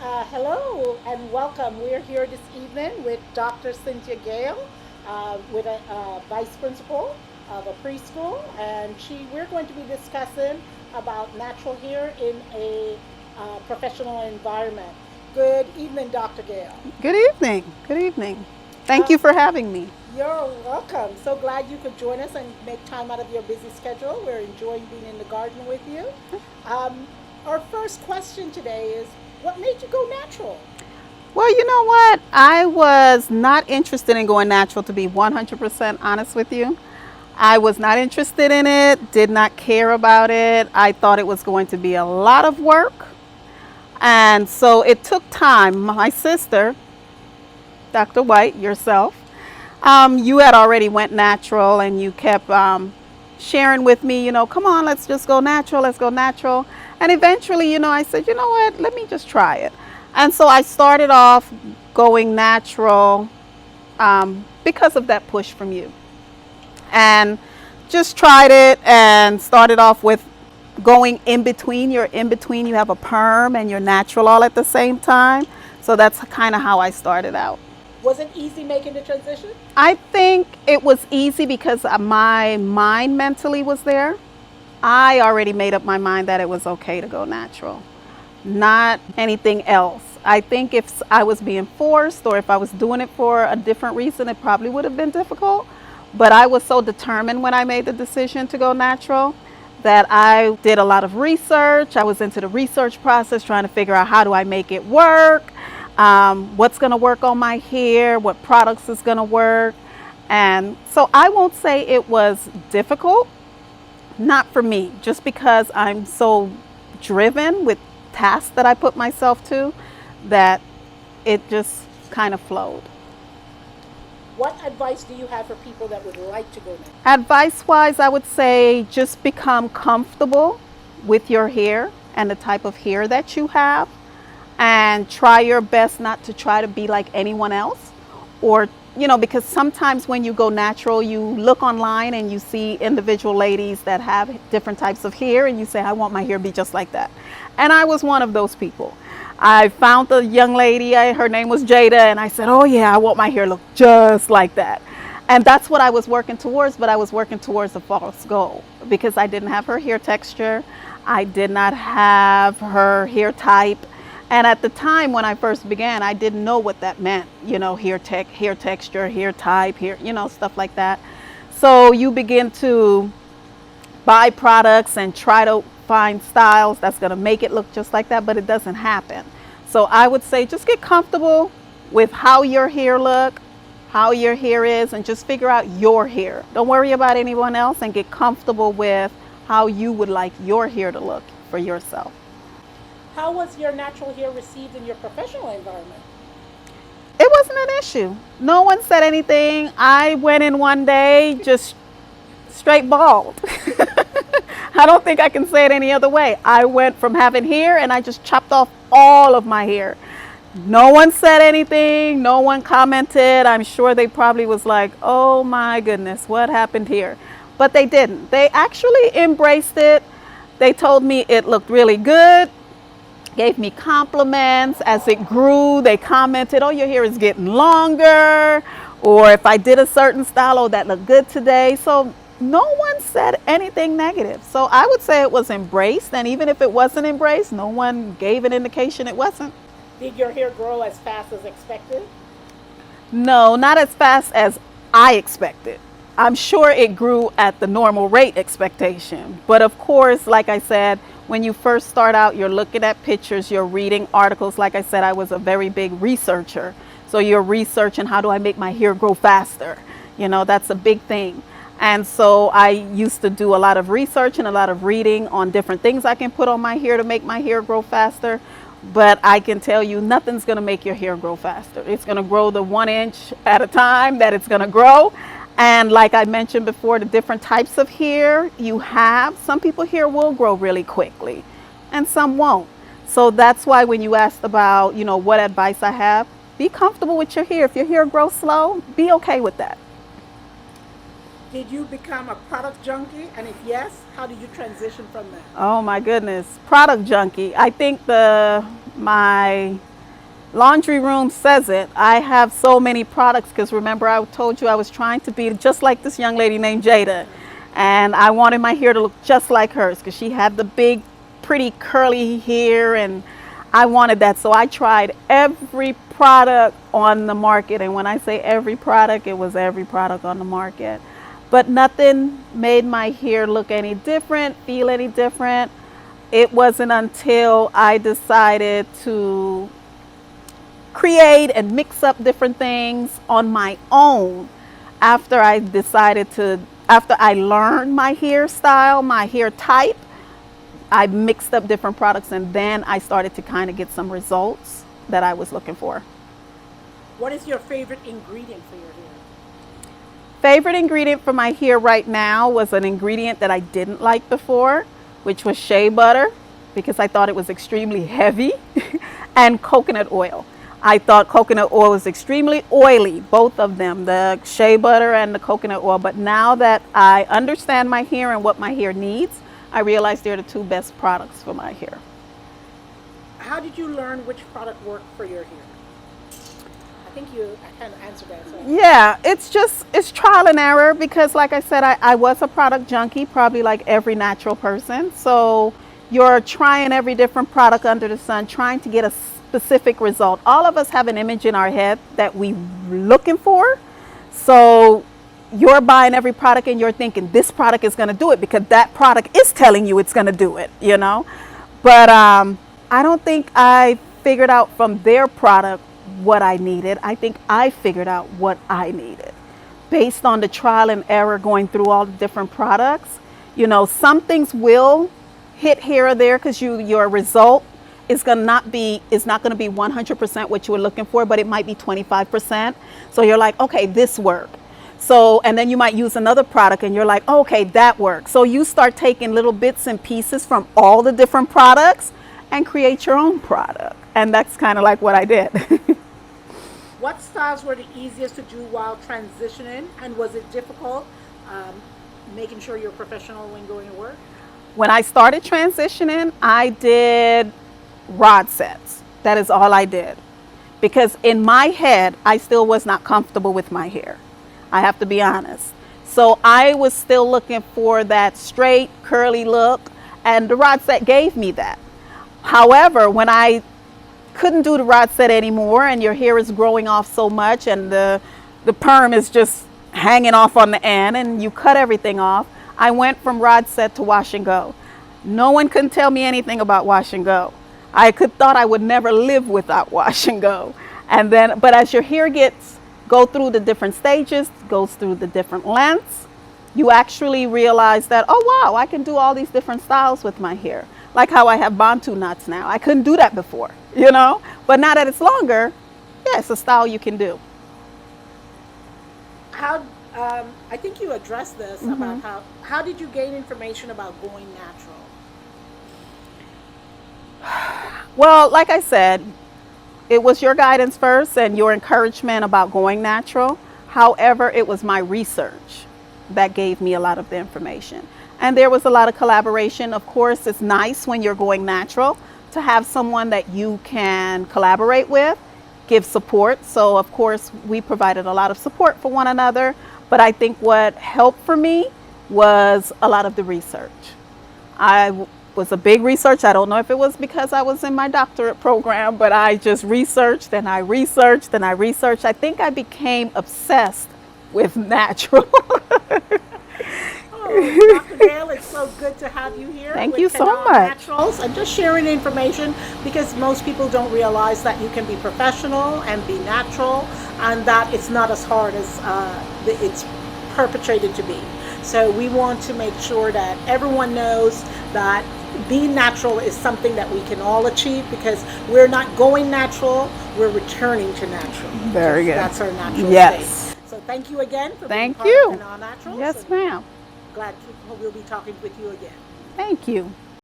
Hello and welcome. We're here this evening with Dr. Cynthia Gale, with a vice principal of a preschool, and we're going to be discussing about natural hair in a professional environment. Good evening, Dr. Gale. Good evening. Good evening. Thank Uh, you for having me. you're welcome. So glad you could join us and make time out of your busy schedule. We're enjoying being in the garden with you. Um, our first question today is, what made you go natural? Well, you know what? I was not interested in going natural, to be 100% honest with you. I was not interested in it, did not care about it. I thought it was going to be a lot of work. And so it took time. My sister, Dr. White, yourself, you had already went natural and you kept sharing with me, come on, let's just go natural, let's go natural. And eventually, I said, you know what, let me just try it. And so I started off going natural because of that push from you. And just tried it and started off with going in between. You're in between, you have a perm and you're natural all at the same time. So that's kind of how I started out. Was it easy making the transition? I think it was easy because my mind mentally was there. I already made up my mind that it was okay to go natural, not anything else. I think if I was being forced or if I was doing it for a different reason, it probably would have been difficult. But I was so determined when I made the decision to go natural that I did a lot of research. I was into the research process trying to figure out how do I make it work, what's going to work on my hair, what products is going to work. And so I won't say it was difficult, not for me, just because I'm so driven with tasks that I put myself to that it just kind of flowed. What advice do you have for people that would like to go natural? Advice wise, I would say just become comfortable with your hair and the type of hair that you have, and try your best not to try to be like anyone else, or because sometimes when you go natural, you look online and you see individual ladies that have different types of hair and you say, I want my hair to be just like that. And I was one of those people. I found the young lady, her name was Jada, and I said, oh yeah, I want my hair to look just like that. And that's what I was working towards, but I was working towards a false goal because I didn't have her hair texture. I did not have her hair type. And at the time when I first began, I didn't know what that meant, hair texture, hair type, hair, stuff like that. So you begin to buy products and try to find styles that's going to make it look just like that, but it doesn't happen. So I would say just get comfortable with how your hair look, how your hair is, and just figure out your hair. Don't worry about anyone else and get comfortable with how you would like your hair to look for yourself. How was your natural hair received in your professional environment? It wasn't an issue. No one said anything. I went in one day just straight bald. I don't think I can say it any other way. I went from having hair and I just chopped off all of my hair. No one said anything. No one commented. I'm sure they probably was like, oh my goodness, what happened here? But they didn't. They actually embraced it. They told me it looked really good, gave me compliments as it grew. They commented, oh, your hair is getting longer. Or if I did a certain style, oh, that looked good today. So no one said anything negative. So I would say it was embraced. And even if it wasn't embraced, no one gave an indication it wasn't. Did your hair grow as fast as expected? No, not as fast as I expected. I'm sure it grew at the normal rate expectation. But of course, like I said, when you first start out, you're looking at pictures, you're reading articles. Like I said, I was a very big researcher. So you're researching, how do I make my hair grow faster? That's a big thing. And so I used to do a lot of research and a lot of reading on different things I can put on my hair to make my hair grow faster. But I can tell you, nothing's going to make your hair grow faster. It's going to grow the 1 inch at a time that it's going to grow. And like I mentioned before, the different types of hair you have, some people's hair will grow really quickly and some won't. So that's why when you asked about, what advice I have, be comfortable with your hair. If your hair grows slow, be okay with that. Did you become a product junkie? And if yes, how did you transition from that? Oh my goodness, product junkie. I think my laundry room says it. I have so many products because remember I told you I was trying to be just like this young lady named Jada, and I wanted my hair to look just like hers because she had the big pretty curly hair and I wanted that. So I tried every product on the market, and when I say every product, it was every product on the market, but nothing made my hair look any different, feel any different. It wasn't until I decided to create and mix up different things on my own after I learned my hairstyle, my hair type. I mixed up different products and then I started to kind of get some results that I was looking for. What is your favorite ingredient for your hair? Favorite ingredient for my hair right now was an ingredient that I didn't like before, which was shea butter, because I thought it was extremely heavy, and coconut oil. I thought coconut oil was extremely oily, both of them, the shea butter and the coconut oil. But now that I understand my hair and what my hair needs, I realize they're the two best products for my hair. How did you learn which product worked for your hair? I think I kind of answered that. So. Yeah, it's trial and error because like I said, I was a product junkie, probably like every natural person. So you're trying every different product under the sun, trying to get a specific result. All of us have an image in our head that we're looking for. So you're buying every product and you're thinking this product is going to do it because that product is telling you it's going to do it, you know. But I don't think I figured out from their product what I needed. I think I figured out what I needed based on the trial and error going through all the different products. You know, some things will hit here or there because your result is not going to be 100% what you were looking for, but it might be 25%. So you're like, okay, this worked. So, and then you might use another product and you're like, oh, okay, that works. So you start taking little bits and pieces from all the different products and create your own product. And that's kind of like what I did. What styles were the easiest to do while transitioning, and was it difficult making sure you're professional when going to work? When I started transitioning, I did rod sets. That is all I did. Because in my head, I still was not comfortable with my hair. I have to be honest. So I was still looking for that straight, curly look, and the rod set gave me that. However, when I couldn't do the rod set anymore and your hair is growing off so much and the perm is just hanging off on the end and you cut everything off, I went from rod set to wash and go. No one could tell me anything about wash and go. I thought I would never live without wash and go. And then, but as your hair go through the different stages, goes through the different lengths, you actually realize that, oh wow, I can do all these different styles with my hair. Like how I have bantu knots now. I couldn't do that before, you know? But now that it's longer, yeah, it's a style you can do. I think you addressed this about how did you gain information about going natural? Well, like I said, it was your guidance first and your encouragement about going natural. However, it was my research that gave me a lot of the information. And there was a lot of collaboration. Of course, it's nice when you're going natural to have someone that you can collaborate with, give support. So of course, we provided a lot of support for one another. But I think what helped for me was a lot of the research. I was a big research. I don't know if it was because I was in my doctorate program, but I just researched and I researched and I researched. I think I became obsessed with natural. Oh, Dr. Gail, it's so good to have you here. Thank you so KENAH much. Naturals, and just sharing information because most people don't realize that you can be professional and be natural, and that it's not as hard as it's perpetrated to be. So we want to make sure that everyone knows that being natural is something that we can all achieve because we're not going natural, we're returning to natural. Very good. That's our natural Yes. state. So thank you again for Thank being you. part of KENAH Naturals. Yes, ma'am. Glad we'll be talking with you again. Thank you.